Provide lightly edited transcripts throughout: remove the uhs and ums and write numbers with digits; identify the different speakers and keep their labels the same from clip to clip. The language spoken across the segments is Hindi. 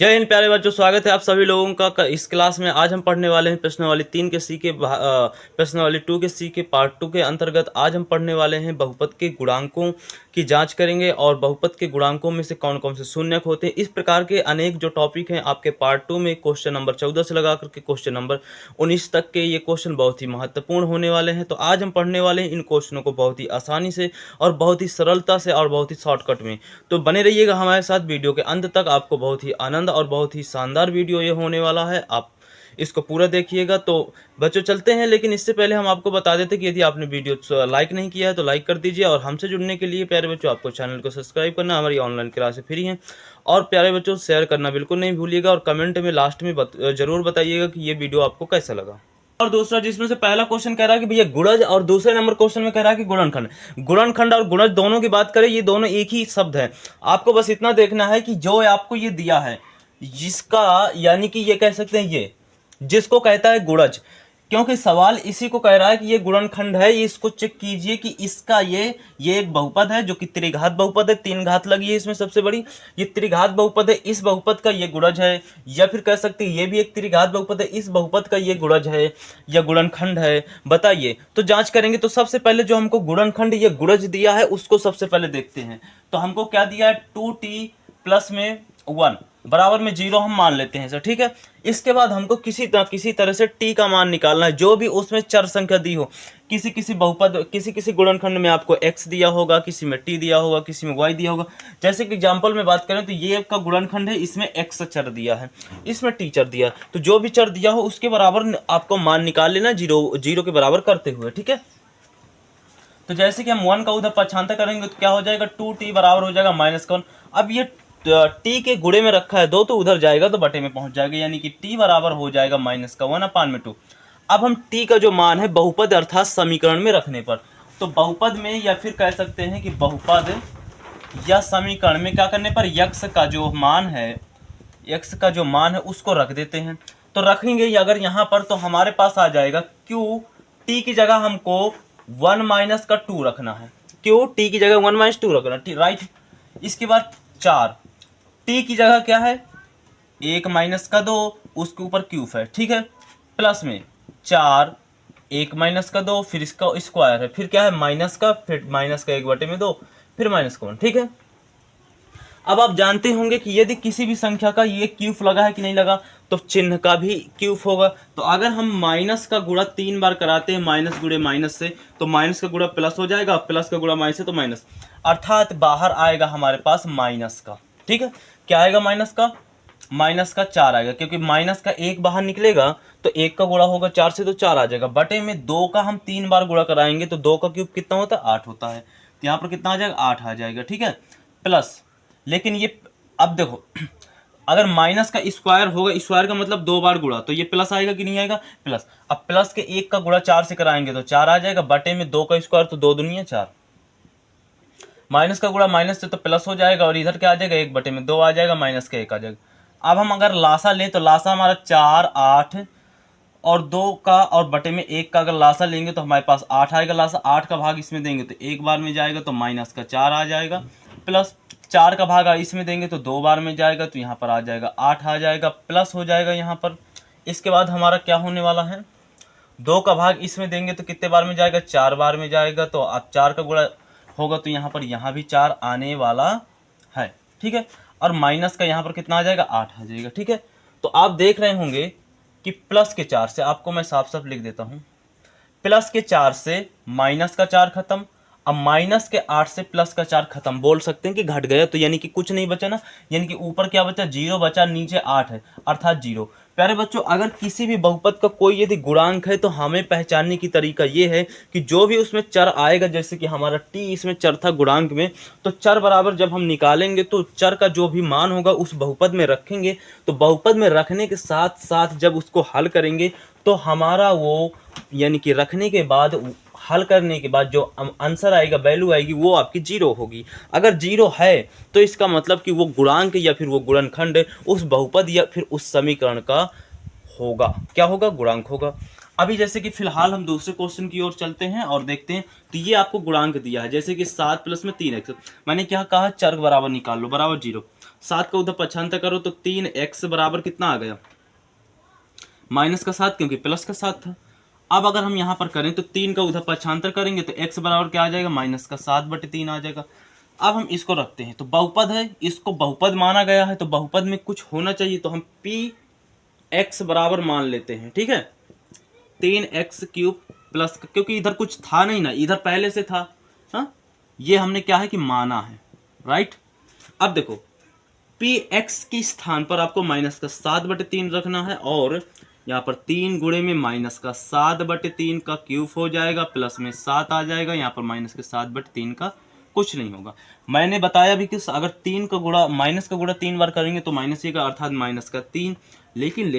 Speaker 1: जय हिंद प्यारे बच्चों, स्वागत है आप सभी लोगों का इस क्लास में। आज हम पढ़ने वाले हैं प्रश्नावली 3 के सी के प्रश्नावली 2 के सी के पार्ट 2 के अंतर्गत। आज हम पढ़ने वाले हैं बहुपद के गुणांकों की जांच करेंगे और बहुपद के गुणांकों में से कौन कौन से शून्यक होते हैं। इस प्रकार के अनेक जो टॉपिक हैं आपके पार्ट 2 में क्वेश्चन नंबर 14 से लगा करके क्वेश्चन नंबर 19 तक के ये क्वेश्चन बहुत ही महत्वपूर्ण होने वाले हैं। तो आज हम पढ़ने वाले हैं इन क्वेश्चनों को बहुत ही आसानी से और बहुत ही सरलता से और बहुत ही शॉर्टकट में। तो बने रहिएगा हमारे साथ वीडियो के अंत तक। आपको बहुत ही आनंद और बहुत ही शानदार वीडियो ये होने वाला है, आप इसको पूरा देखिएगा। तो बच्चों चलते हैं, लेकिन इससे पहले हम आपको बता देते कि यदि आपने वीडियो लाइक नहीं किया है तो लाइक कर दीजिए। और हमसे जुड़ने के लिए प्यारे बच्चों आपको चैनल को सब्सक्राइब करना, हमारी ऑनलाइन क्लासें फ्री हैं। और प्यारे बच्चों शेयर करना बिल्कुल नहीं भूलिएगा और कमेंट में लास्ट में जरूर बताइएगा कि ये वीडियो आपको कैसा लगा। और दूसरा, जिसमें से पहला क्वेश्चन कह रहा है कि भैया गुणज, और दूसरे नंबर क्वेश्चन में कह रहा है कि गुणनखंड। गुणनखंड और गुणज दोनों की बात करें, ये दोनों एक ही शब्द है। आपको बस इतना देखना है कि जो आपको ये दिया है, जिसका यानी कि ये कह सकते हैं ये जिसको कहता है गुणज, क्योंकि सवाल इसी को कह रहा है कि ये गुणनखंड है। ये इसको चेक कीजिए कि इसका ये एक बहुपद है जो कि त्रिघात बहुपद है, 3 घात लगी है इसमें सबसे बड़ी। ये त्रिघात बहुपद है, इस बहुपद का ये गुणज है, या फिर कह सकते हैं ये भी एक त्रिघात बहुपद है, इस बहुपद का ये गुणज है या गुणनखंड है। बताइए। तो जांच करेंगे। तो सबसे पहले जो हमको गुणनखंड या गुणज दिया है उसको सबसे पहले देखते हैं। तो हमको क्या दिया है, 2t प्लस में 1 बराबर में 0 हम मान लेते हैं सर, ठीक है। इसके बाद हमको किसी तरह से t का मान निकालना है, जो भी उसमें चर संख्या दी हो। किसी बहुपद, किसी गुणनखंड में आपको x दिया होगा, किसी में t दिया होगा, किसी में y दिया होगा। जैसे कि एग्जांपल में बात करें तो ये का गुणनखंड है, इसमें x चर दिया है, इसमें t चर दिया है। तो जो भी चर दिया हो उसके बराबर आपको मान निकाल लेना, जीरो के बराबर करते हुए, ठीक है। तो जैसे कि हम 1 का उधर पक्षांतर करेंगे तो क्या हो जाएगा, 2t बराबर हो जाएगा -1। अब ये t के गुणे में रखा है 2, तो उधर जाएगा तो बटे में पहुंच जाएगा, यानी कि t बराबर हो जाएगा -1/2। अब हम t का जो मान है बहुपद अर्थात समीकरण में रखने पर, तो बहुपद में या फिर कह सकते हैं कि बहुपद या समीकरण में क्या करने पर x का जो मान है उसको रख देते हैं। तो रखेंगे अगर यहाँ पर तो हमारे पास आ जाएगा q, t की जगह हमको 1 - 2 रखना है। क्यों t की जगह 1 - 2 रखना, राइट। इसके बाद 4, t की जगह क्या है 1 - 2, उसके ऊपर क्यूब है, ठीक है। प्लस में 4 1 - 2, फिर इसका स्क्वायर है, फिर क्या है माइनस का, फिर माइनस का 1/2, फिर -1, ठीक है। अब आप जानते होंगे कि यदि किसी भी संख्या का ये क्यूब लगा है कि नहीं लगा, तो चिन्ह का भी क्यूब होगा। तो अगर हम माइनस का गुणा 3 बार कराते हैं, माइनस गुणे माइनस से, तो माइनस का गुणा प्लस हो जाएगा, प्लस का गुणा माइनस से तो माइनस, अर्थात बाहर आएगा हमारे पास माइनस का, ठीक है। क्या आएगा माइनस का 4 आएगा, क्योंकि माइनस का 1 बाहर निकलेगा तो 1 का गुणा होगा 4 से, तो 4 आ जाएगा। बटे में 2 का हम 3 बार गुणा कराएंगे तो 2 का क्यूब कितना होता है, 8 होता है। तो यहाँ पर कितना आ जाएगा, 8 आ जाएगा, ठीक है। प्लस, लेकिन ये अब देखो, अगर माइनस का स्क्वायर होगा, स्क्वायर का मतलब 2 बार गुणा, तो ये प्लस आएगा कि नहीं आएगा, प्लस। अब प्लस के 1 का गुणा 4 से कराएंगे तो 4 आ जाएगा, बटे में 2 का स्क्वायर तो 2 दूनी 4, माइनस का गुणा माइनस से तो प्लस हो जाएगा, और इधर क्या आ जाएगा 1 बटे में 2 आ जाएगा, माइनस का 1 आ जाएगा। अब हम अगर लासा लें तो लासा हमारा 4 8 और 2 का और बटे में 1 का अगर लासा लेंगे तो हमारे पास 8 आएगा लासा। 8 का भाग इसमें देंगे तो 1 बार में जाएगा, तो माइनस का 4 आ जाएगा, प्लस 4 का भाग इसमें देंगे तो 2 बार में जाएगा, तो यहाँ पर आ जाएगा 8 आ जाएगा, प्लस हो जाएगा यहाँ पर। इसके बाद हमारा क्या होने वाला है, 2 का भाग इसमें देंगे तो कितने बार में जाएगा, 4 बार में जाएगा। तो अब 4 का गुणा होगा तो यहाँ पर यहाँ भी 4 आने वाला है, ठीक है। और माइनस का यहाँ पर कितना आ जाएगा, 8 आ जाएगा, ठीक है। तो आप देख रहे होंगे कि प्लस के 4 से, आपको मैं साफ साफ लिख देता हूँ, प्लस के 4 से माइनस का 4 खत्म। अब माइनस के 8 से प्लस का 4 खत्म, बोल सकते हैं कि घट गया, तो यानी कि कुछ नहीं बचा ना, यानी कि ऊपर क्या बचा, 0 बचा, नीचे 8 है, अर्थात 0। प्यारे बच्चों, अगर किसी भी बहुपद का कोई यदि गुणांक है तो हमें पहचानने की तरीका ये है कि जो भी उसमें चर आएगा, जैसे कि हमारा t इसमें चर था गुणांक में, तो चर बराबर जब हम निकालेंगे तो चर का जो भी मान होगा उस बहुपद में रखेंगे। तो बहुपद में रखने के साथ साथ जब उसको हल करेंगे तो हमारा वो, यानी कि रखने के बाद, हल करने के बाद जो आंसर आएगा, वैल्यू आएगी, वो आपकी 0 होगी। अगर 0 है तो इसका मतलब कि वो गुणांक या फिर वो गुणनखंड उस बहुपद या फिर उस समीकरण का होगा। क्या होगा, गुणांक होगा। अभी जैसे कि फिलहाल हम दूसरे क्वेश्चन की ओर चलते हैं और देखते हैं। तो ये आपको गुणांक दिया है, जैसे कि 7 + में 3x, मैंने क्या कहा, चर बराबर निकाल लो, बराबर 0। 7 का उधर पक्षांतर करो तो 3x बराबर कितना आ गया, -7, क्योंकि प्लस का 7 था। अब अगर हम यहाँ पर करें तो 3 का उधर पक्षांतर करेंगे तो x बराबर क्या आ जाएगा, -7/3 आ जाएगा। अब हम इसको रखते हैं तो बहुपद है, इसको बहुपद माना गया है तो बहुपद में कुछ होना चाहिए, तो हम px बराबर मान लेते हैं। ठीक है, 3x³ प्लस, क्योंकि इधर कुछ था नहीं ना, इधर पहले से था। हाँ, ये हमने क्या है कि माना है, राइट। अब देखो px के स्थान पर आपको -7/3 रखना है, और यहाँ पर 3 गुणे में -7/3 का क्यूब हो जाएगा, प्लस में 7 आ जाएगा, यहाँ पर -7/3 का कुछ नहीं होगा। मैंने बताया भी कि अगर 3 का गुणा माइनस का गुणा 3 बार करेंगे तो -1 का अर्थात -3, लेकिन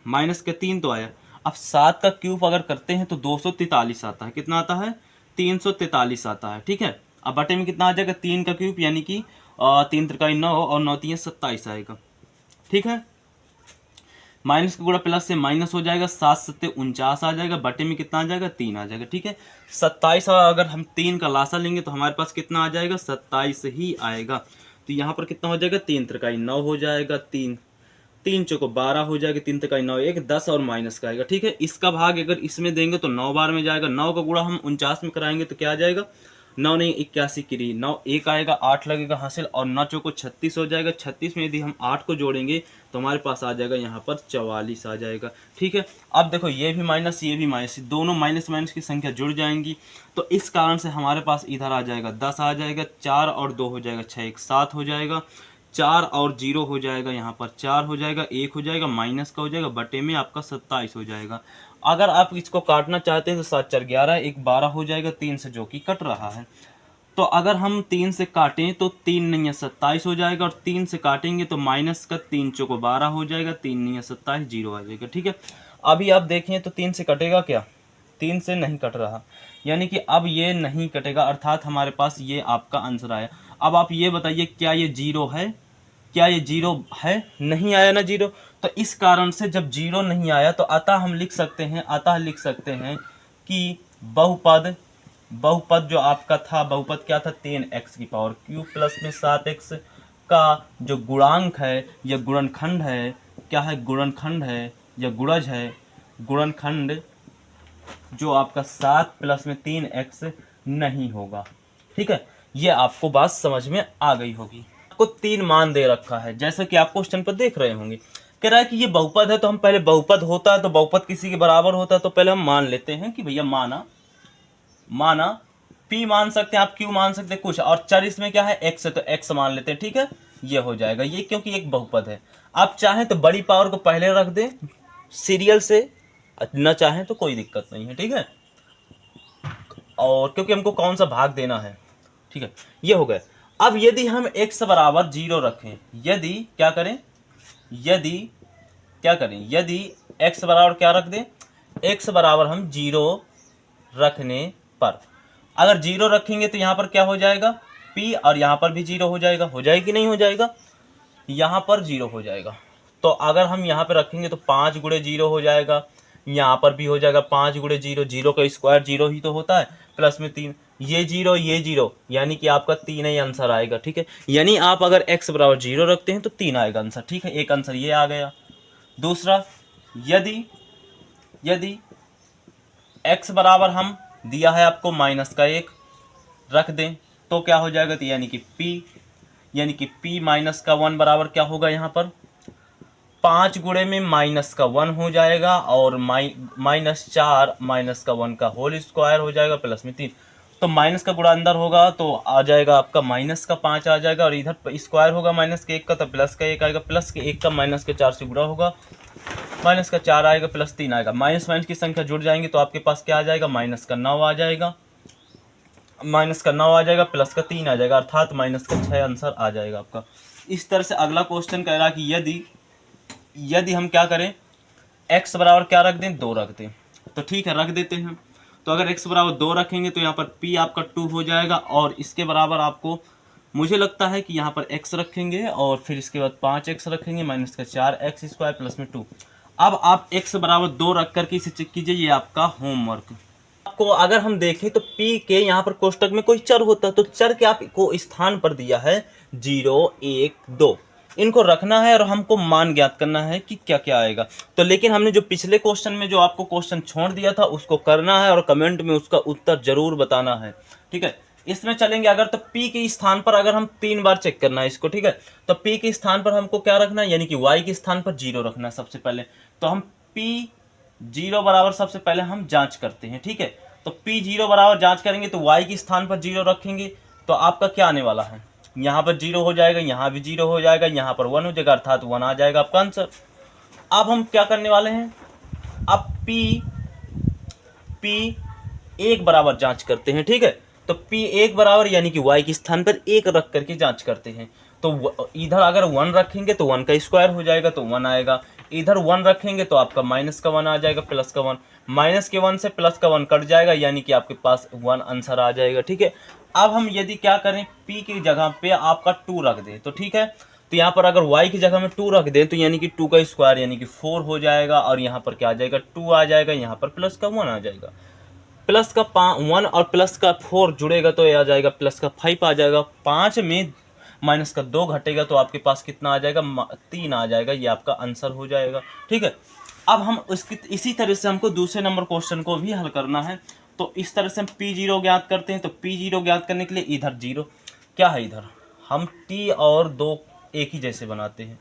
Speaker 1: -3 तो आया। अब 7 का क्यूब अगर करते हैं तो 243 आता है। कितना आता है, 343 आता है। ठीक है, अब बटे में कितना आ जाएगा, 3 का क्यूब यानी कि 3 त्रिकाई 9 और 9 3 27 आएगा। ठीक है, माइनस का गुणा प्लस से माइनस हो जाएगा, 7 7 49 आ जाएगा, बटे में कितना आ जाएगा, 3 आ जाएगा। ठीक है, 27 अगर हम 3 का लासा लेंगे तो हमारे पास कितना आ जाएगा, 27 ही आएगा। तो यहाँ पर कितना हो जाएगा, 3 त्रिकाई 9 हो जाएगा, 3 चौको 12 हो जाएगा, 3 त्रिकाई 9 1 10 और माइनस का आएगा। ठीक है, इसका भाग अगर इसमें देंगे तो 9 बार में जाएगा, 9 का गुणा हम 49 में कराएंगे तो क्या आ जाएगा, 9 नहीं 81 की 9 1 आएगा, 8 लगेगा हासिल, और 9 चौको 36 हो जाएगा। 36 में यदि हम 8 को जोड़ेंगे तो हमारे पास आ जाएगा यहाँ पर 44 आ जाएगा। ठीक है, अब देखो ये भी माइनस ये भी माइनस, दोनों माइनस माइनस की संख्या जुड़ जाएंगी, तो इस कारण से हमारे पास इधर आ जाएगा 10 आ जाएगा, 4 और 2 हो जाएगा 6 1 7 हो जाएगा, 4 और 0 हो जाएगा, यहाँ पर 4 हो जाएगा, 1 हो जाएगा, माइनस का हो जाएगा, बटे में आपका 27 हो जाएगा। अगर आप इसको काटना चाहते हैं तो 7 4 11 1 12 हो जाएगा, 3 से जो कि कट रहा है। तो अगर हम 3 से काटें तो 3 नहीं है 27 हो जाएगा, और 3 से काटेंगे तो माइनस का 3 चौको 12 हो जाएगा, 3 नहीं है 27 0 आ जाएगा। ठीक है, अभी आप देखें तो 3 से कटेगा क्या, 3 से नहीं कट रहा, यानी कि अब ये नहीं कटेगा, अर्थात हमारे पास ये आपका आंसर आया। अब आप ये बताइए क्या ये 0 है, क्या ये 0 है, नहीं आया ना 0। तो इस कारण से जब 0 नहीं आया तो अतः हम लिख सकते हैं कि बहुपद जो आपका था, बहुपद क्या था, 10x की पावर क्यूब प्लस में 7x का जो गुणांक है या गुणनखंड है, क्या है, गुणनखंड है या गुणज है, गुणनखंड जो आपका 7 प्लस में 3x नहीं होगा। ठीक है, ये आपको बात समझ में आ गई होगी। आपको 3 मान दे रखा है, जैसे कि आप क्वेश्चन पर देख रहे होंगे। कह रहा है कि ये बहुपद है, तो हम पहले बहुपद होता है तो बहुपद किसी के बराबर होता है, तो पहले हम मान लेते हैं कि भैया माना p मान सकते हैं आप, q मान सकते हैं कुछ, और चर इसमें क्या है, x है तो x मान लेते हैं। ठीक है, ये हो जाएगा, ये क्योंकि एक बहुपद है। आप चाहें तो बड़ी पावर को पहले रख दें सीरियल से, न चाहें तो कोई दिक्कत नहीं है। ठीक है, और क्योंकि हमको कौन सा भाग देना है। ठीक है, ये हो गए। अब यदि हम x बराबर 0 रखें, यदि x बराबर क्या रख दें, x बराबर हम 0 रखने पर, अगर 0 रखेंगे तो यहाँ पर क्या हो जाएगा, p, और यहाँ पर भी 0 हो जाएगा, हो जाएगी नहीं हो जाएगा, यहाँ पर 0 हो जाएगा। तो अगर हम यहाँ पर रखेंगे तो 5 गुणे 0 हो जाएगा, यहाँ पर भी हो जाएगा 5 गुणे 0, 0 का स्क्वायर 0 ही तो होता है, प्लस में 3, ये 0 यानी कि आपका 3 ही आंसर आएगा। ठीक है, यानी आप अगर x बराबर 0 रखते हैं तो 3 आएगा आंसर। ठीक है, एक आंसर ये आ गया। दूसरा, यदि x बराबर हम दिया है आपको -1 रख दें तो क्या हो जाएगा, तो यानी कि p -1 बराबर क्या होगा, यहाँ पर 5 गुणे में -1 हो जाएगा, और -4 -1 का होल स्क्वायर हो जाएगा, प्लस में 3। तो माइनस का गुणा अंदर होगा तो आ जाएगा आपका -5 आ जाएगा, और इधर स्क्वायर होगा -1 का तो +1 आएगा, +1 का -4 से गुणा होगा, -4 आएगा, +3 आएगा, माइनस की संख्या जुड़ जाएंगी तो आपके पास क्या आ जाएगा, -9 आ जाएगा, -9 आ जाएगा, +3 आ जाएगा, अर्थात -6 आंसर आ जाएगा आपका। इस तरह से अगला क्वेश्चन कह रहा है कि यदि हम क्या करें, x बराबर क्या रख दें, 2 रख दें, तो ठीक है रख देते हैं। तो अगर x बराबर 2 रखेंगे तो यहाँ पर p आपका 2 हो जाएगा, और इसके बराबर आपको मुझे लगता है कि यहाँ पर x रखेंगे और फिर इसके बाद 5x रखेंगे, -4x² प्लस में 2। अब आप x बराबर 2 रख करके इसे चेक कीजिए, ये आपका होमवर्क। आपको अगर हम देखें तो p के यहाँ पर कोष्टक में कोई चर होता है, तो चर के आपको स्थान पर दिया है 0 1 2, इनको रखना है और हमको मान ज्ञात करना है कि क्या क्या आएगा। तो लेकिन हमने जो पिछले क्वेश्चन में जो आपको क्वेश्चन छोड़ दिया था उसको करना है और कमेंट में उसका उत्तर जरूर बताना है, ठीक है। इसमें चलेंगे अगर तो P के स्थान पर अगर हम 3 बार चेक करना है इसको, ठीक है। तो P के स्थान पर हमको क्या रखना है, यानी कि Y के स्थान पर 0 रखना है सबसे पहले। तो हम P 0 बराबर सबसे पहले हम जांच करते हैं, ठीक है। तो P 0 बराबर जांच करेंगे तो Y के स्थान पर 0 रखेंगे तो आपका क्या आने वाला है, यहाँ पर 0 हो जाएगा, यहाँ भी 0 हो जाएगा, यहाँ पर 1 हो जाएगा, अर्थात 1 आ जाएगा आपका आंसर। अब हम क्या करने वाले हैं, अब P 1 बराबर जांच करते हैं, ठीक है। तो P 1 बराबर यानी कि Y के स्थान पर 1 रख करके जांच करते हैं। तो इधर अगर 1 रखेंगे तो 1 का स्क्वायर हो जाएगा तो 1 आएगा, इधर 1 रखेंगे तो आपका माइनस का 1 आ जाएगा, प्लस का 1, माइनस के 1 से प्लस का 1 कट जाएगा, यानी कि आपके पास 1 आंसर आ जाएगा, ठीक है। अब हम यदि क्या करें, P की जगह पे आपका 2 रख दें तो ठीक है। तो यहाँ पर अगर Y की जगह में 2 रख दें तो यानी कि 2 का स्क्वायर यानी कि 4 हो जाएगा, और यहाँ पर क्या आ जाएगा, 2 आ जाएगा, यहाँ पर प्लस का 1 आ जाएगा, प्लस का 1 और प्लस का 4 जुड़ेगा तो ये आ जाएगा प्लस का 5 आ जाएगा, 5 में माइनस का 2 घटेगा तो आपके पास कितना आ जाएगा, 3 आ जाएगा, ये आपका आंसर हो जाएगा, ठीक है। अब हम उसकी इसी तरह से हमको दूसरे नंबर क्वेश्चन को भी हल करना है। तो इस तरह से हम P0 ज्ञात करते हैं। तो P0 ज्ञात करने के लिए इधर 0 क्या है, इधर हम T और 2 एक ही जैसे बनाते हैं,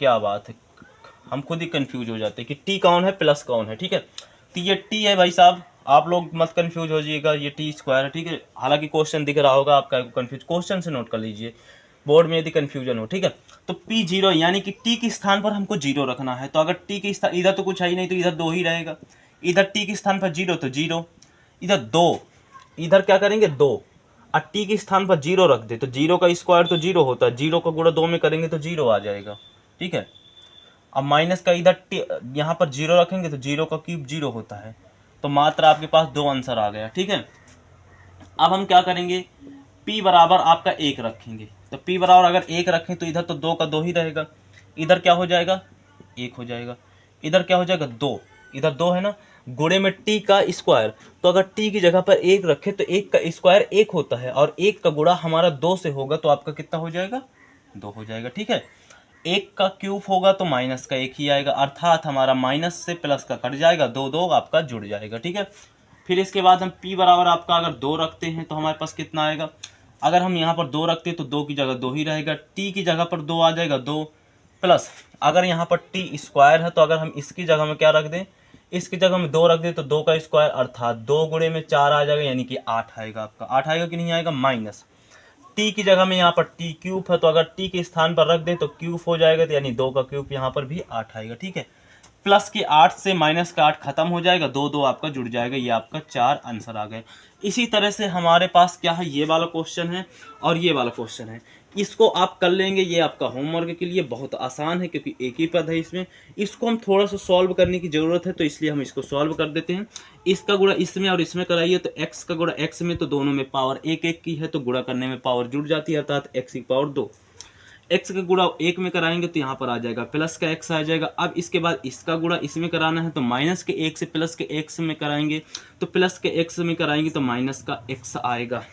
Speaker 1: क्या बात है, हम खुद ही कंफ्यूज हो जाते हैं कि T कौन है प्लस कौन है, ठीक है। तो ये T है भाई साहब, आप लोग मत कंफ्यूज हो जाइएगा, ये T स्क्वायर है, ठीक है। हालांकि क्वेश्चन दिख रहा होगा आपका, कंफ्यूज क्वेश्चन से नोट कर लीजिए बोर्ड में यदि कंफ्यूजन हो, ठीक है। तो P0 यानी कि T के स्थान पर हमको 0 रखना है। तो अगर T के स्थान, इधर तो कुछ है ही नहीं तो इधर 2 ही रहेगा, इधर T के स्थान पर 0 तो 0, इधर 2, इधर क्या करेंगे 2, और T के स्थान पर 0 रख दे तो 0 का स्क्वायर तो 0 होता है, 0 का गुणा 2 में करेंगे तो 0 आ जाएगा, ठीक है। अब माइनस का इधर यहाँ पर 0 रखेंगे तो 0 का क्यूब 0 होता है, तो मात्र आपके पास 2 आंसर आ गया, ठीक है। अब हम क्या करेंगे, P बराबर आपका 1 रखेंगे। तो P बराबर अगर 1 रखें तो इधर तो 2 का 2 ही रहेगा, इधर क्या हो जाएगा 1 हो जाएगा, इधर क्या हो जाएगा 2, इधर 2 है ना, गुणे में T का स्क्वायर। तो अगर T की जगह पर 1 रखे तो 1 का स्क्वायर 1 होता है, और 1 का गुणा हमारा 2 से होगा तो आपका कितना हो जाएगा 2 हो जाएगा, ठीक है। 1 का क्यूब होगा तो माइनस का 1 ही आएगा, अर्थात हमारा माइनस से प्लस का कट जाएगा, 2 2 आपका जुड़ जाएगा, ठीक है। फिर इसके बाद हम P बराबर आपका अगर 2 रखते हैं तो हमारे पास कितना आएगा, अगर हम यहाँ पर 2 रखते हैं तो 2 की जगह 2 ही रहेगा, T की जगह पर 2 आ जाएगा, 2 प्लस अगर यहाँ पर T स्क्वायर है तो अगर हम इसकी जगह में क्या रख दें, इसकी जगह में 2 रख दें तो 2 का स्क्वायर अर्थात 2 गुणे में 4 आ जाएगा, यानी कि 8 आएगा आपका, 8 आएगा कि नहीं आएगा, माइनस T की जगह में यहाँ पर T क्यूब है तो अगर T के स्थान पर रख दें तो क्यूब हो जाएगा, तो यानी 2 का क्यूब यहाँ पर भी 8 आएगा, ठीक है। प्लस के 8 से माइनस का 8 खत्म हो जाएगा, 2 2 आपका जुड़ जाएगा, ये आपका 4 आंसर आ गए। इसी तरह से हमारे पास क्या है, ये वाला क्वेश्चन है और ये वाला क्वेश्चन है, इसको आप कर लेंगे, ये आपका होमवर्क के लिए बहुत आसान है क्योंकि एक ही पद है इसमें। इसको हम थोड़ा सा सॉल्व करने की ज़रूरत है तो इसलिए हम इसको सॉल्व कर देते हैं। इसका गुणा इसमें और इसमें कराइए तो x का गुणा x में, तो दोनों में पावर 1 1 की है तो गुणा करने में पावर जुड़ जाती है, अर्थात x की पावर 2। x का गुणा 1 में कराएंगे तो यहाँ पर आ जाएगा प्लस का x आ जाएगा। अब इसके बाद इसका गुणा इसमें कराना है तो माइनस के 1 से प्लस के x में कराएंगे, तो प्लस के x में कराएंगे तो माइनस का x आएगा,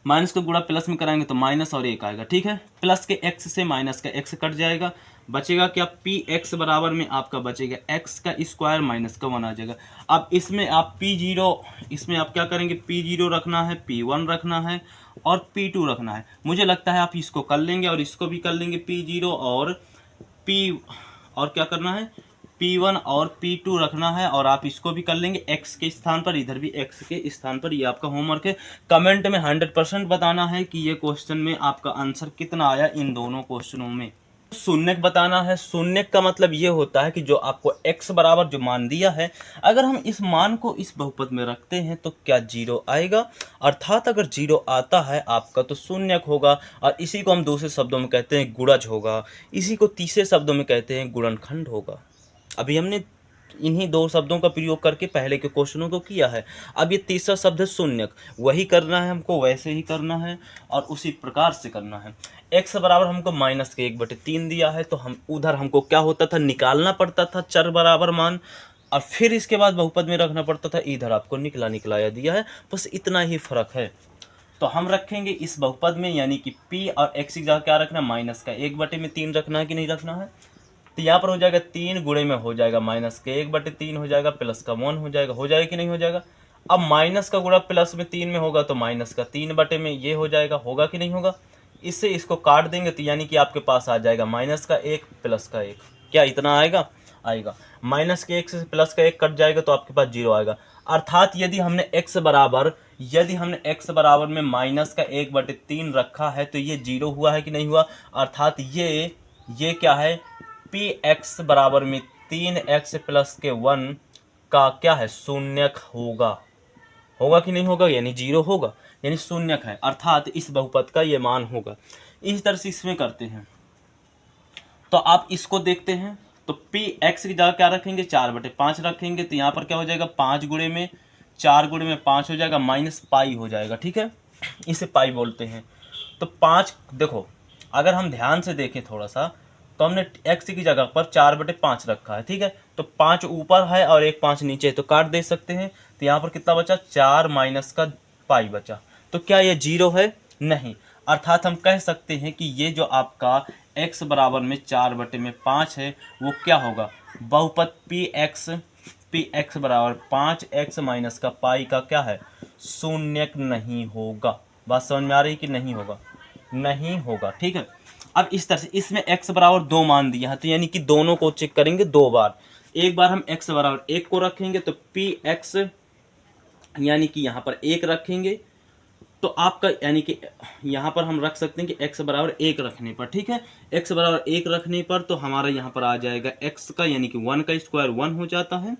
Speaker 1: माइनस का गुणा प्लस में कराएंगे तो माइनस और 1 आएगा, ठीक है। प्लस के x से माइनस का x कट जाएगा, बचेगा क्या, Px बराबर में आपका बचेगा x का स्क्वायर माइनस का 1 आ जाएगा। अब इसमें आप P0, इसमें आप क्या करेंगे, P0 रखना है, P1 रखना है और P2 रखना है। मुझे लगता है आप इसको कर लेंगे और इसको भी कर लेंगे, P0 और P, और क्या करना है, P1 और P2 रखना है, और आप इसको भी कर लेंगे x के स्थान पर, इधर भी x के स्थान पर। ये आपका होमवर्क है, कमेंट में 100% बताना है कि ये क्वेश्चन में आपका आंसर कितना आया इन दोनों क्वेश्चनों में। शून्यक बताना है। शून्यक का मतलब ये होता है कि जो आपको x बराबर जो मान दिया है, अगर हम इस मान को इस बहुपद में रखते हैं तो क्या 0 आएगा, अर्थात अगर 0 आता है आपका तो शून्यक होगा, और इसी को हम दूसरे शब्दों में कहते हैं गुणज होगा, इसी को तीसरे शब्दों में कहते हैं गुणनखंड होगा। अभी हमने इन्हीं 2 शब्दों का प्रयोग करके पहले के क्वेश्चनों को किया है। अब ये तीसरा शब्द है शून्यक, वही करना है हमको, वैसे ही करना है और उसी प्रकार से करना है। x बराबर हमको माइनस के 1/3 दिया है, तो हम उधर हमको क्या होता था, निकालना पड़ता था चर बराबर मान, और फिर इसके बाद बहुपद में रखना पड़ता था, इधर आपको निकलाया दिया है, बस इतना ही फर्क है। तो हम रखेंगे इस बहुपद में, यानी कि p और x की जगह क्या रखना है, माइनस का 1/3 रखना है कि नहीं रखना है। तो यहाँ पर हो जाएगा 3 गुणे में हो जाएगा माइनस के 1/3 हो जाएगा, प्लस का 1 हो जाएगा कि नहीं हो जाएगा। अब माइनस का गुणा प्लस में 3 में होगा तो माइनस का 3 में ये हो जाएगा, होगा कि नहीं होगा। इससे इसको काट देंगे तो यानी कि आपके पास आ जाएगा माइनस का 1 प्लस का 1, क्या इतना आएगा, आएगा। माइनस के 1 से प्लस का 1 कट जाएगा तो आपके पास 0 आएगा। अर्थात यदि हमने x बराबर में माइनस का 1/3 रखा है तो ये 0 हुआ है कि नहीं हुआ। अर्थात ये क्या है, px बराबर में 3x प्लस के 1 का क्या है, शून्यक होगा कि नहीं होगा, यानी 0 होगा, यानी शून्यक है। अर्थात इस बहुपद का ये मान होगा। इस तरह से इसमें करते हैं। तो आप इसको देखते हैं तो पी एक्स की जगह क्या रखेंगे, 4/5 रखेंगे। तो यहाँ पर क्या हो जाएगा, 5 गुणे में 4 गुणे में 5 हो जाएगा, माइनस पाई हो जाएगा, ठीक है, इसे पाई बोलते हैं। तो 5 देखो, अगर हम ध्यान से देखें थोड़ा सा, तो हमने एक्स की जगह पर 4/5 रखा है, ठीक है। तो 5 ऊपर है और एक 5 नीचे है, तो काट दे सकते हैं। तो यहाँ पर कितना बचा, 4 माइनस का पाई बचा। तो क्या ये 0 है, नहीं। अर्थात हम कह सकते हैं कि ये जो आपका x बराबर में 4/5 है वो क्या होगा, बहुपद px बराबर 5x माइनस का पाई का क्या है, शून्यक नहीं होगा। बात समझ में आ रही कि नहीं होगा, नहीं होगा, ठीक है। अब इस तरह से इसमें x बराबर 2 मान दिया है, तो यानी कि दोनों को चेक करेंगे 2 बार। एक बार हम x बराबर 1 को रखेंगे तो px यानी कि यहाँ पर 1 रखेंगे तो आपका, यानी कि यहाँ पर हम रख सकते हैं कि x बराबर 1 रखने पर, ठीक है, x बराबर 1 रखने पर तो हमारा यहाँ पर आ जाएगा x का, यानी कि 1 का स्क्वायर 1 हो जाता है,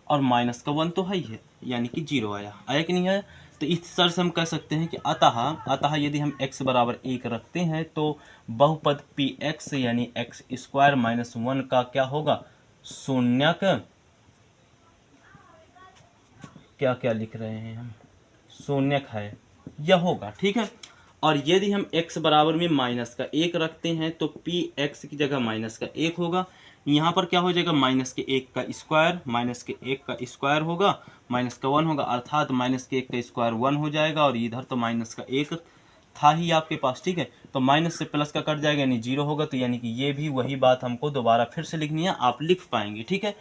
Speaker 1: और माइनस का 1 तो है ही है, यानी कि 0 आया कि नहीं आया। तो इस तरह से हम कह सकते हैं कि अतः यदि हम x बराबर 1 रखते हैं तो बहुपद px यानी x स्क्वायर माइनस 1 का क्या होगा, शून्यक, क्या क्या लिख रहे हैं हम, शून्यक है, यह होगा, ठीक है। और यदि हम x बराबर में माइनस का 1 रखते हैं तो px की जगह माइनस का 1 होगा। यहाँ पर क्या हो जाएगा, माइनस के 1 का स्क्वायर, माइनस के 1 का स्क्वायर होगा, माइनस का 1 होगा, अर्थात माइनस के 1 का स्क्वायर 1 हो जाएगा, और इधर तो माइनस का 1 था ही आपके पास, ठीक है। तो माइनस से प्लस का कट जाएगा, यानी 0 होगा। तो यानी कि ये भी वही बात हमको दोबारा फिर से लिखनी है, आप लिख पाएंगे, ठीक है।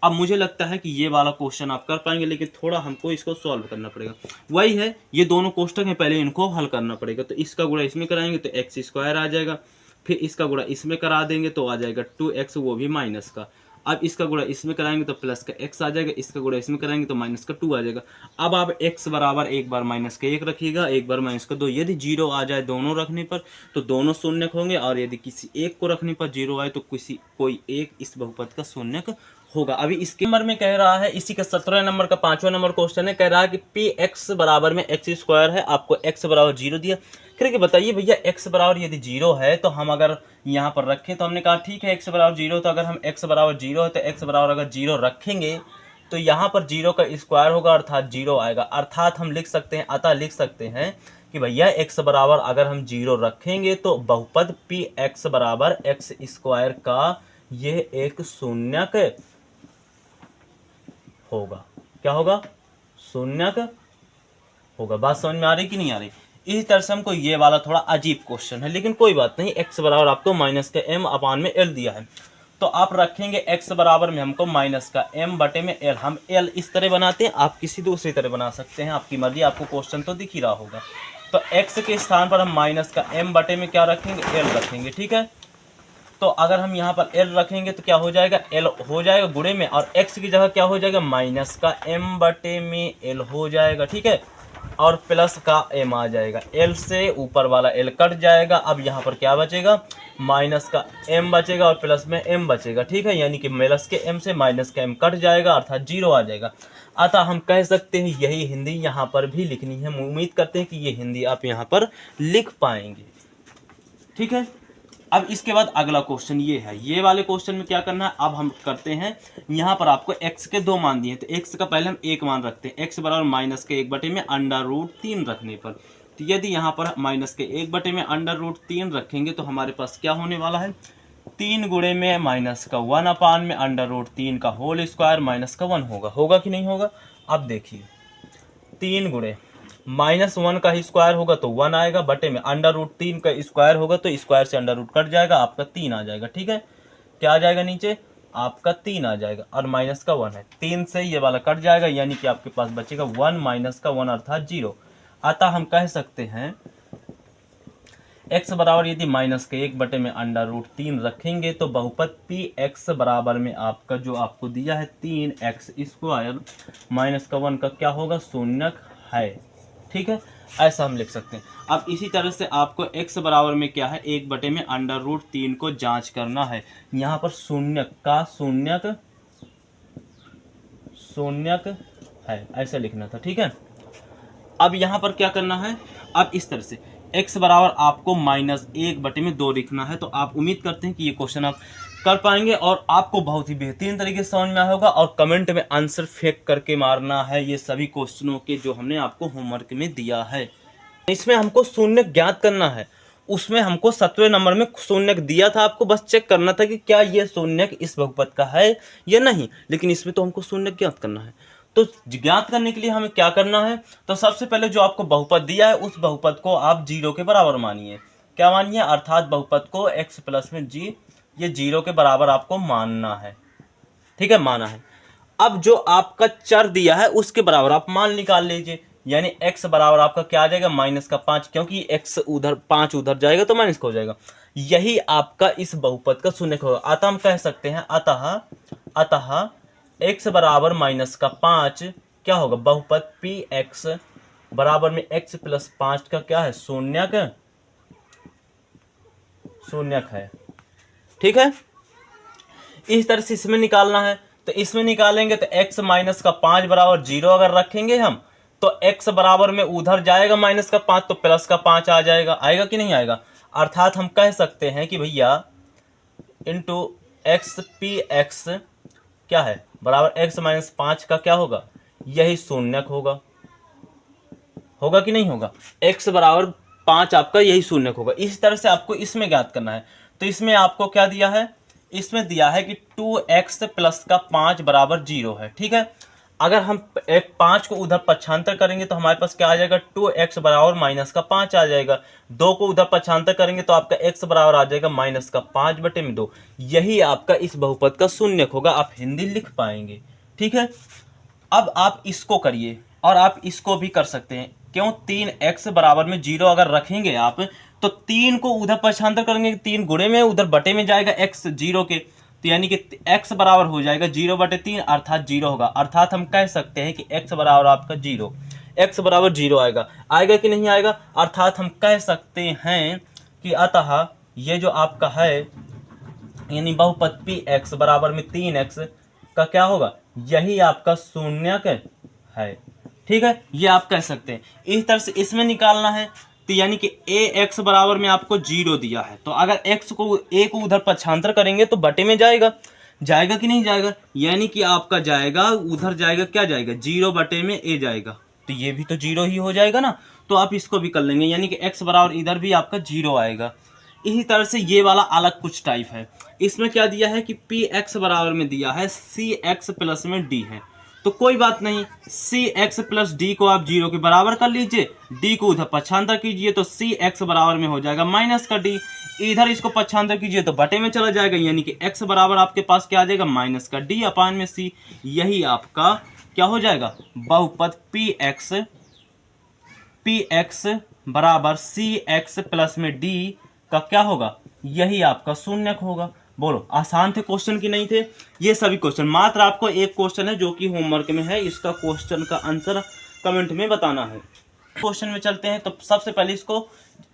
Speaker 1: अब मुझे लगता है कि ये वाला क्वेश्चन आप कर पाएंगे, लेकिन थोड़ा हमको इसको सॉल्व करना पड़ेगा। वही है, ये दोनों कोष्टक हैं, पहले इनको हल करना पड़ेगा। तो इसका गुणा इसमें कराएंगे तो एक्स स्क्वायर आ जाएगा, फिर इसका गुणा इसमें करा देंगे तो आ जाएगा 2x, वो भी माइनस का। अब इसका गुणा इसमें कराएंगे तो प्लस का x आ जाएगा, इसका गुणा इसमें कराएंगे तो माइनस का 2 आ जाएगा। अब आप x बराबर एक बार माइनस का 1 रखिएगा, एक बार माइनस का 2। यदि 0 आ जाए दोनों रखने पर तो दोनों शून्यक होंगे, और यदि किसी एक को रखने पर 0 आए तो कोई एक इस बहुपद का शून्यक होगा। अभी इसके नंबर में कह रहा है, इसी का 17 नंबर का 5वां नंबर क्वेश्चन है, कह रहा है कि px बराबर में x स्क्वायर है, आपको x बराबर 0 दिया। फिर कि बताइए भैया, x बराबर यदि 0 है तो हम अगर यहाँ पर रखें, तो हमने कहा ठीक है x बराबर 0, तो अगर हम x बराबर 0 है तो x बराबर अगर 0 रखेंगे तो यहाँ पर 0 का स्क्वायर होगा, अर्थात 0 आएगा। अर्थात हम लिख सकते हैं, अतः लिख सकते हैं कि भैया x बराबर अगर हम 0 रखेंगे तो बहुपद px बराबर x स्क्वायर का ये एक शून्यक होगा। क्या होगा, शून्यक होगा। बात समझ में आ रही कि नहीं आ रही। इस तरह से हमको ये वाला थोड़ा अजीब क्वेश्चन है, लेकिन कोई बात नहीं। x बराबर आपको माइनस का m अपान में l दिया है, तो आप रखेंगे x बराबर में हमको माइनस का m बटे में l। हम l इस तरह बनाते हैं, आप किसी दूसरी तरह बना सकते हैं, आपकी मर्जी। आपको क्वेश्चन तो दिख ही रहा होगा। तो x के स्थान पर हम माइनस का m बटे में क्या रखेंगे, l रखेंगे, ठीक है। तो अगर हम यहाँ पर l रखेंगे तो क्या हो जाएगा, l हो जाएगा गुणे में, और x की जगह क्या हो जाएगा, माइनस का m बटे में l हो जाएगा, ठीक है, और प्लस का m आ जाएगा। l से ऊपर वाला l कट जाएगा। अब यहाँ पर क्या बचेगा, माइनस का m बचेगा और प्लस में m बचेगा, ठीक है, यानी कि प्लस के m से माइनस का m कट जाएगा, अर्थात 0 आ जाएगा। अतः हम कह सकते हैं यही हिंदी यहाँ पर भी लिखनी है। उम्मीद करते हैं कि ये हिंदी आप यहाँ पर लिख पाएंगे, ठीक है। अब इसके बाद अगला क्वेश्चन ये है, ये वाले क्वेश्चन में क्या करना है, अब हम करते हैं। यहाँ पर आपको x के 2 मान दिए हैं, तो x का पहले हम 1 मान रखते हैं। x बराबर माइनस के 1 बटे में √3 रखने पर, तो यदि यहाँ पर माइनस के 1 बटे में √3 रखेंगे तो हमारे पास क्या होने वाला है, 3 गुणे में माइनस का 1 अपान में √3 का होल स्क्वायर माइनस का 1 होगा कि नहीं होगा। अब देखिए 3 गुणे -1 का स्क्वायर होगा तो 1 आएगा, बटे में √3 का स्क्वायर होगा तो स्क्वायर से अंडर रूट कट जाएगा, आपका 3 आ जाएगा। ठीक है, क्या आ जाएगा नीचे, आपका 3 आ जाएगा, और माइनस का 1 है, 3 से ये वाला कट जाएगा, यानी कि आपके पास बचेगा 1 माइनस का 1 अर्थात 0। अतः हम कह सकते हैं x बराबर यदि माइनस के 1 बटे में √3 रखेंगे तो बहुपद px बराबर में आपका जो आपको दिया है 3x स्क्वायर माइनस का 1 का क्या होगा, शून्यक है। ठीक है, ऐसा हम लिख सकते हैं। अब इसी तरह से आपको x बराबर में क्या है, 1 बटे में √3 को जांच करना है। यहाँ पर शून्यक का शून्यक है, ऐसा लिखना था। ठीक है, अब यहाँ पर क्या करना है, अब इस तरह से x बराबर आपको -1 बटे में 2 लिखना है। तो आप उम्मीद करते हैं कि ये क्वेश्चन आप कर पाएंगे और आपको बहुत ही बेहतरीन तरीके से समझ में आया होगा, और कमेंट में आंसर फेंक करके मारना है ये सभी क्वेश्चनों के जो हमने आपको होमवर्क में दिया है। इसमें हमको शून्यक ज्ञात करना है, उसमें हमको 7वें नंबर में शून्यक दिया था, आपको बस चेक करना था कि क्या ये शून्यक इस बहुपद का है या नहीं, लेकिन इसमें तो हमको शून्यक ज्ञात करना है। तो ज्ञात करने के लिए हमें क्या करना है, तो सबसे पहले जो आपको बहुपद दिया है उस बहुपद को आप 0 के बराबर मानिए। क्या मानिए, अर्थात बहुपद को x प्लस में g ये 0 के बराबर आपको मानना है। ठीक है, माना है। अब जो आपका चर दिया है उसके बराबर आप मान निकाल लीजिए, यानी x बराबर आपका क्या आ जाएगा, -5, क्योंकि x उधर 5 उधर जाएगा तो माइनस का हो जाएगा। यही आपका इस बहुपद का शून्यक होगा। अतः हम कह सकते हैं अतः x बराबर -5 क्या होगा, बहुपद px बराबर में x प्लस 5 का क्या है, शून्यक है। ठीक है, इस तरह से इसमें निकालना है। तो इसमें निकालेंगे तो x -5 बराबर 0 अगर रखेंगे हम, तो x बराबर में उधर जाएगा -5 तो +5 आ जाएगा, आएगा कि नहीं आएगा। अर्थात हम कह सकते हैं कि भैया इंटू एक्स पी एक्स क्या है, बराबर x -5 का क्या होगा, यही शून्यक होगा कि नहीं होगा। x बराबर 5 आपका यही शून्यक होगा। इस तरह से आपको इसमें ज्ञात करना है। तो इसमें आपको क्या दिया है, इसमें दिया है कि 2x प्लस का 5 बराबर 0 है। ठीक है, अगर हम 5 को उधर पक्षांतर करेंगे तो हमारे पास क्या आ जाएगा, 2x बराबर -5 आ जाएगा। 2 को उधर पक्षांतर करेंगे तो आपका x बराबर आ जाएगा -5 बटे में 2। यही आपका इस बहुपद का शून्यक होगा, आप हिंदी लिख पाएंगे। ठीक है, अब आप इसको करिए और आप इसको भी कर सकते हैं। क्यों, 3x बराबर में 0 अगर रखेंगे आप, तो 3 को उधर पक्षांतर करेंगे, 3 गुणे में उधर बटे में जाएगा x 0 के, तो यानी कि x बराबर हो जाएगा 0/3 अर्थात 0 होगा। अर्थात हम कह सकते हैं कि x बराबर आपका 0, x बराबर 0 आएगा कि नहीं आएगा। अर्थात हम कह सकते हैं कि अतः ये जो आपका है यानी बहुपद px बराबर में 3x का क्या होगा, यही आपका शून्यक है। ठीक है, ये आप कह सकते हैं। इस तरह से इसमें निकालना है, तो यानी कि ax बराबर में आपको 0 दिया है, तो अगर x को a को उधर पक्षांतर करेंगे तो बटे में जाएगा कि नहीं जाएगा, यानी कि आपका जाएगा उधर जाएगा, क्या जाएगा, 0 बटे में a जाएगा, तो ये भी तो 0 ही हो जाएगा ना। तो आप इसको भी कर लेंगे, यानी कि x बराबर इधर भी आपका 0 आएगा। इसी तरह से ये वाला अलग कुछ टाइप है। इसमें क्या दिया है कि px बराबर में दिया है cx प्लस में d है, तो कोई बात नहीं, cx प्लस डी को आप 0 के बराबर कर लीजिए, d को उधर पक्षांतर कीजिए तो cx बराबर में हो जाएगा माइनस का d, इधर इसको पक्षांतर कीजिए तो बटे में चला जाएगा, यानी कि x बराबर आपके पास क्या आ जाएगा, माइनस का d अपान में c। यही आपका क्या हो जाएगा, बहुपद px बराबर cx प्लस में d का क्या होगा, यही आपका शून्यक होगा। बोलो, आसान थे क्वेश्चन की नहीं थे ये सभी क्वेश्चन। मात्र आपको एक क्वेश्चन है जो कि होमवर्क में है, इसका क्वेश्चन का आंसर कमेंट में बताना है। क्वेश्चन में चलते हैं। तो सबसे पहले इसको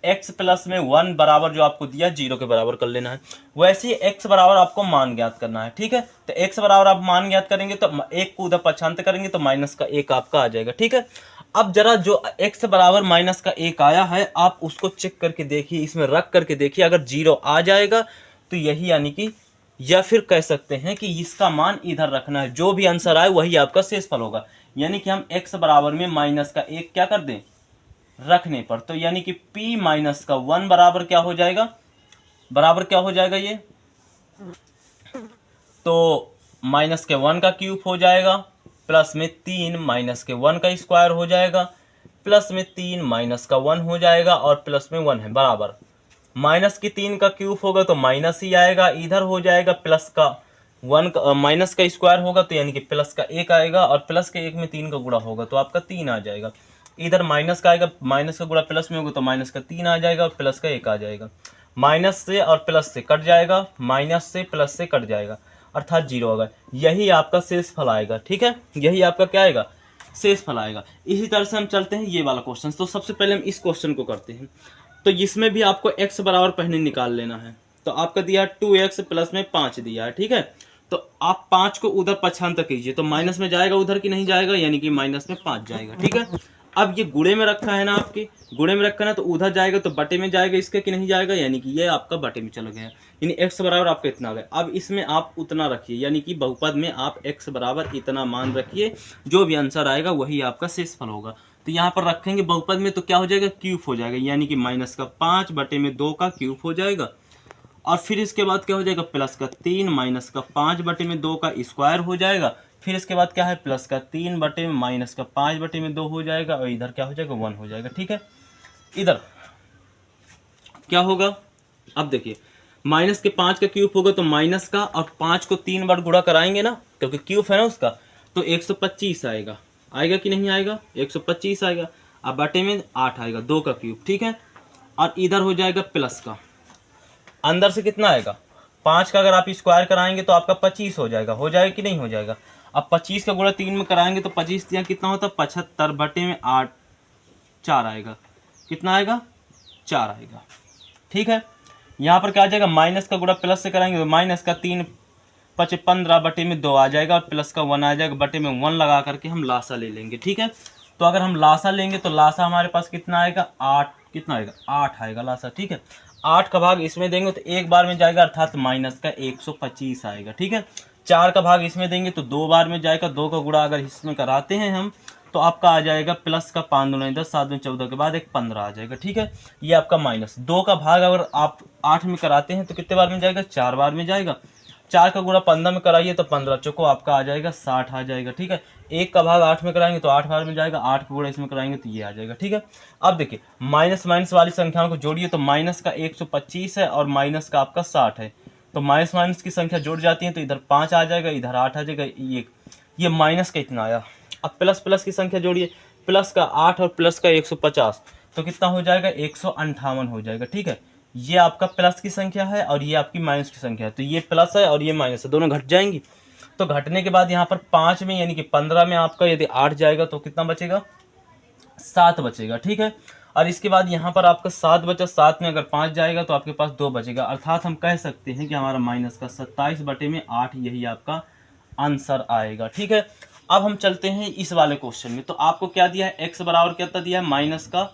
Speaker 1: x प्लस में 1 बराबर जो आपको दिया 0 के बराबर कर लेना है। वैसे ही x बराबर आपको मान ज्ञात करना है। ठीक है, तो x बराबर आप मान ज्ञात करेंगे तो 1 को उधर पक्षांतर करेंगे तो माइनस का 1 आपका आ जाएगा। ठीक है, अब जरा जो x बराबर माइनस का 1 आया है आप उसको चेक करके देखिए, इसमें रख करके देखिए, अगर 0 आ जाएगा तो यही यानी कि, या फिर कह सकते हैं कि इसका मान इधर रखना है, जो भी आंसर आए वही आपका शेषफल होगा। यानी कि हम x बराबर में माइनस का 1 क्या कर दें, रखने पर, तो यानी कि p माइनस का 1 बराबर क्या हो जाएगा, ये तो माइनस के 1 का क्यूब हो जाएगा, प्लस में 3 माइनस के 1 का स्क्वायर हो जाएगा, प्लस में 3 माइनस का 1 हो जाएगा और प्लस में 1 है बराबर माइनस की 3 का क्यूब होगा तो माइनस ही आएगा, इधर हो जाएगा प्लस का 1 का माइनस का स्क्वायर होगा तो यानी कि प्लस का 1 आएगा और प्लस के 1 में 3 का गुणा होगा तो आपका 3 आ जाएगा। इधर माइनस का आएगा, माइनस का गुणा प्लस में होगा तो माइनस का 3 आ जाएगा और प्लस का 1 आ जाएगा। माइनस से और प्लस से कट जाएगा, माइनस से प्लस से कट जाएगा अर्थात 0 होगा। यही आपका शेष फल आएगा। ठीक है, यही आपका क्या आएगा, शेष फल आएगा। इसी तरह से हम चलते हैं ये वाला क्वेश्चन। तो सबसे पहले हम इस क्वेश्चन को करते हैं। तो इसमें भी आपको x बराबर पहले निकाल लेना है। तो आपका दिया है 2x प्लस में 5 दिया है। ठीक है, तो आप 5 को उधर पक्षांतर कीजिए तो माइनस में जाएगा उधर की नहीं जाएगा, यानी कि माइनस में 5 जाएगा। ठीक है, अब ये गुणे में रखा है ना, आपके गुणे में रखा है ना, तो उधर जाएगा तो बटे में जाएगा इसके कि नहीं जाएगा, यानी कि ये आपका बटे में चला गया, यानी x बराबर आपका इतना आ गया। अब इसमें आप उतना रखिए, यानी कि बहुपद में आप x बराबर इतना मान रखिए, जो भी आंसर आएगा वही आपका शेषफल होगा। तो यहाँ पर रखेंगे बहुपद में तो क्या हो जाएगा, क्यूब हो जाएगा, यानी कि माइनस का 5 बटे में 2 का क्यूब हो जाएगा। और फिर इसके बाद क्या हो जाएगा, प्लस का 3 माइनस का 5 बटे में 2 का स्क्वायर हो जाएगा। फिर इसके बाद क्या है, प्लस का 3 बटे में माइनस का 5 बटे में 2 हो जाएगा और इधर क्या हो जाएगा, 1 हो जाएगा। ठीक है, इधर क्या होगा, अब देखिए माइनस के 5 का क्यूब होगा तो माइनस का और 5 को 3 बार गुणा कराएंगे ना, क्योंकि क्यूब है ना उसका, तो 125 आएगा। आएगा कि नहीं आएगा, 125 आएगा। अब बटे में 8 आएगा, 2 का क्यूब। ठीक है, और इधर हो जाएगा प्लस का, अंदर से कितना आएगा, 5 का अगर आप स्क्वायर कराएंगे तो आपका 25 हो जाएगा। हो जाएगा कि नहीं हो जाएगा। अब 25 का गुणा 3 में कराएंगे तो 25 यहाँ कितना होता है, 75 बटे में 8 4 आएगा। कितना आएगा, 4 आएगा। ठीक है, यहाँ पर क्या आ जाएगा, माइनस का गुणा प्लस से कराएंगे तो माइनस का 3 5 15 बटे में 2 आ जाएगा और प्लस का 1 आ जाएगा। बटे में 1 लगा करके हम लासा ले लेंगे। ठीक है, तो अगर हम लासा लेंगे तो लासा हमारे पास कितना आएगा, 8, कितना आएगा, 8 आएगा लासा। ठीक है, 8 का भाग इसमें देंगे तो एक बार में जाएगा अर्थात माइनस का 125 आएगा। ठीक है, 4 का भाग इसमें देंगे तो 2 बार में जाएगा। 2 का गुणा अगर इसमें कराते हैं हम तो आपका आ जाएगा प्लस का 5 दूनी 10 7 में 14 के बाद एक 15 आ जाएगा। ठीक है, ये आपका माइनस। 2 का भाग अगर आप 8 में कराते हैं तो कितने बार में जाएगा, 4 बार में जाएगा। 4 का गुणा 15 में कराइए तो 15 चौको आपका आ जाएगा 60 आ जाएगा। ठीक है, 1 का भाग 8 में कराएंगे तो 8 बार में जाएगा। 8 का गुणा इसमें कराएंगे तो ये आ जाएगा। ठीक है, अब देखिए माइनस माइनस वाली संख्याओं को जोड़िए तो माइनस का 125 है और माइनस का आपका 60 है, तो माइनस माइनस की संख्या जुड़ जाती है तो इधर 5 आ जाएगा, इधर 8 आ जाएगा। ये माइनस का इतना आया। अब प्लस प्लस की संख्या जोड़िए, प्लस का 8 और प्लस का 150 तो कितना हो जाएगा, 158 हो जाएगा। ठीक है, ये आपका प्लस की संख्या है और ये आपकी माइनस की संख्या है, तो ये प्लस है और ये माइनस है, दोनों घट जाएंगी। तो घटने के बाद यहाँ पर 5 में यानी कि 15 में आपका यदि 8 जाएगा तो कितना बचेगा, 7 बचेगा। ठीक है, और इसके बाद यहाँ पर आपका 7 बचा, 7 में अगर 5 जाएगा तो आपके पास 2 बचेगा, अर्थात हम कह सकते हैं कि हमारा माइनस का 27 बटे में 8 यही आपका आंसर आएगा। ठीक है, अब हम चलते हैं इस वाले क्वेश्चन में। तो आपको क्या दिया है, x बराबर कितना दिया है, माइनस का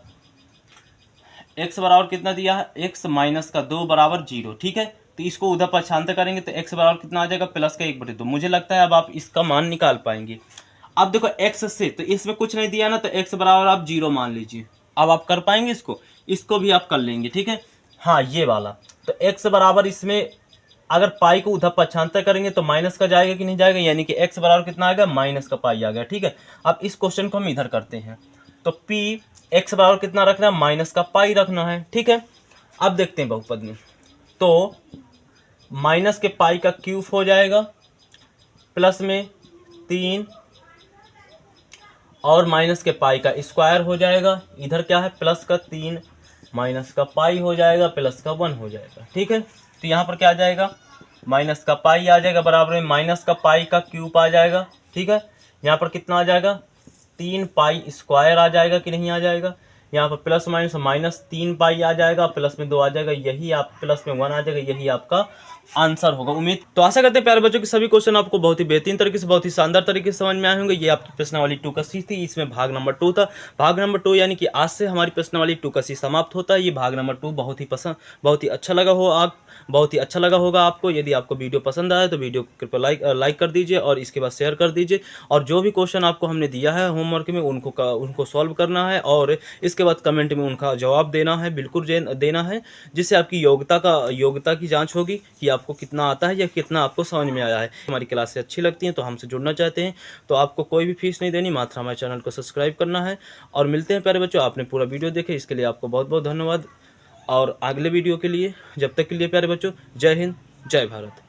Speaker 1: x बराबर कितना दिया है, x माइनस का 2 बराबर 0। ठीक है, तो इसको उधर पक्षांतर करेंगे तो x बराबर कितना आ जाएगा, प्लस का 1/2। मुझे लगता है अब आप इसका मान निकाल पाएंगे। अब देखो x से तो इसमें कुछ नहीं दिया ना, तो x बराबर आप 0 मान लीजिए। अब आप कर पाएंगे इसको भी आप कर लेंगे। ठीक है, हाँ ये वाला, तो x बराबर इसमें अगर पाई को उधर पक्षांतर करेंगे तो माइनस का जाएगा कि नहीं जाएगा, यानी कि x बराबर कितना आएगा, माइनस का पाई आ गया। ठीक है, अब इस क्वेश्चन को हम इधर करते हैं तो p x बराबर कितना रखना है, माइनस का पाई रखना है। ठीक है, अब देखते हैं बहुपद में, तो माइनस के पाई का क्यूब हो जाएगा, प्लस में 3 और माइनस के पाई का स्क्वायर हो जाएगा। इधर क्या है, प्लस का 3 माइनस का पाई हो जाएगा, प्लस का 1 हो जाएगा। ठीक है, तो यहाँ पर क्या आ जाएगा, माइनस का पाई आ जाएगा बराबर में माइनस का पाई का क्यूब आ जाएगा। ठीक है, यहाँ पर कितना आ जाएगा, 3 पाई स्क्वायर आ जाएगा कि नहीं आ जाएगा। यहाँ पर प्लस माइनस माइनस 3 पाई आ जाएगा, प्लस में 2 आ जाएगा, यही आप प्लस में 1 आ जाएगा, यही आपका आंसर होगा। उम्मीद तो आशा करते हैं प्यारे बच्चों कि सभी क्वेश्चन आपको बहुत ही बेहतरीन तरीके से, बहुत ही शानदार तरीके से समझ में आए होंगे। ये आपकी प्रश्नावली 2 का सी थी, इसमें भाग नंबर 2 था। भाग नंबर 2 यानी कि आज से हमारी प्रश्नावली 2 का सी समाप्त होता है। ये भाग नंबर 2 बहुत ही अच्छा लगा बहुत ही अच्छा लगा होगा आपको। यदि आपको वीडियो पसंद आया तो वीडियो को कृपया लाइक कर दीजिए और इसके बाद शेयर कर दीजिए। और जो भी क्वेश्चन आपको हमने दिया है होमवर्क में उनको सॉल्व करना है और इसके बाद कमेंट में उनका जवाब देना है, बिल्कुल देना है, जिससे आपकी योग्यता की जाँच होगी कि आप आपको कितना आता है या कितना आपको समझ में आया है। हमारी क्लासें अच्छी लगती हैं तो हमसे जुड़ना चाहते हैं तो आपको कोई भी फीस नहीं देनी, मात्र हमारे चैनल को सब्सक्राइब करना है। और मिलते हैं प्यारे बच्चों, आपने पूरा वीडियो देखे इसके लिए आपको बहुत बहुत धन्यवाद। और अगले वीडियो के लिए, जब तक के लिए प्यारे बच्चों, जय हिंद, जय भारत।